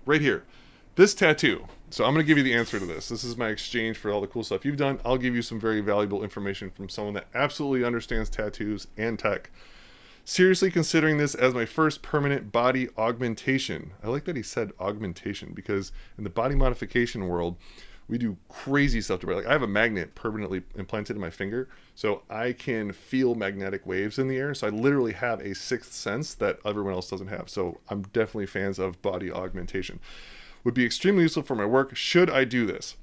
right here. This tattoo. So I'm going to give you the answer to this. This is my exchange for all the cool stuff you've done. I'll give you some very valuable information from someone that absolutely understands tattoos and tech. Seriously considering this as my first permanent body augmentation. I like that he said augmentation, because in the body modification world, we do crazy stuff to it. Like, I have a magnet permanently implanted in my finger, so I can feel magnetic waves in the air. So I literally have a sixth sense that everyone else doesn't have. So I'm definitely fans of body augmentation. Would be extremely useful for my work should I do this.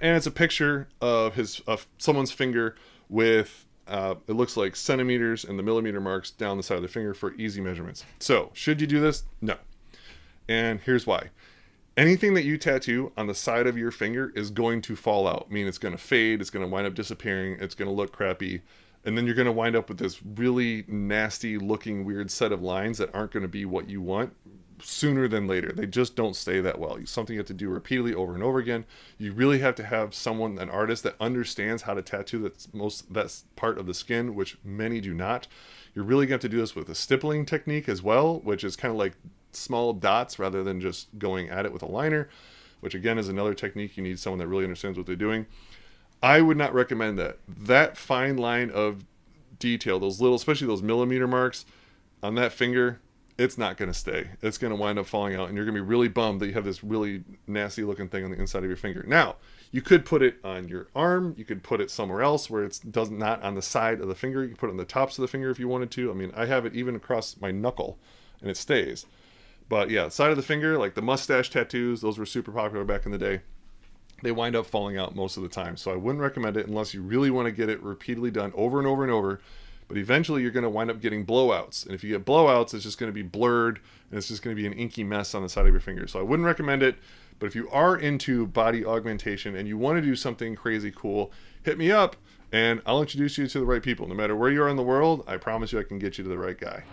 And it's a picture of someone's finger with it looks like centimeters and the millimeter marks down the side of the finger for easy measurements. So should you do this? No. And here's why. Anything that you tattoo on the side of your finger is going to fall out. I mean, it's going to fade, it's going to wind up disappearing, it's going to look crappy, and then you're going to wind up with this really nasty looking weird set of lines that aren't going to be what you want sooner than later. They just don't stay that well. It's something you have to do repeatedly over and over again. You really have to have someone, an artist, that understands how to tattoo that's part of the skin, which many do not. You're really going to have to do this with a stippling technique as well, which is kind of like small dots rather than just going at it with a liner, which again is another technique. You need someone that really understands what they're doing. I would not recommend that. That fine line of detail, those little, especially those millimeter marks on that finger, it's not going to stay. It's going to wind up falling out, and you're going to be really bummed that you have this really nasty looking thing on the inside of your finger. Now, you could put it on your arm. You could put it somewhere else where it's not on the side of the finger. You can put it on the tops of the finger if you wanted to. I mean, I have it even across my knuckle, and it stays. But yeah, side of the finger, like the mustache tattoos, those were super popular back in the day. They wind up falling out most of the time. So I wouldn't recommend it unless you really want to get it repeatedly done over and over and over. But eventually you're going to wind up getting blowouts. And if you get blowouts, it's just going to be blurred, and it's just going to be an inky mess on the side of your finger. So I wouldn't recommend it. But if you are into body augmentation and you want to do something crazy cool, hit me up and I'll introduce you to the right people. No matter where you are in the world, I promise you I can get you to the right guy.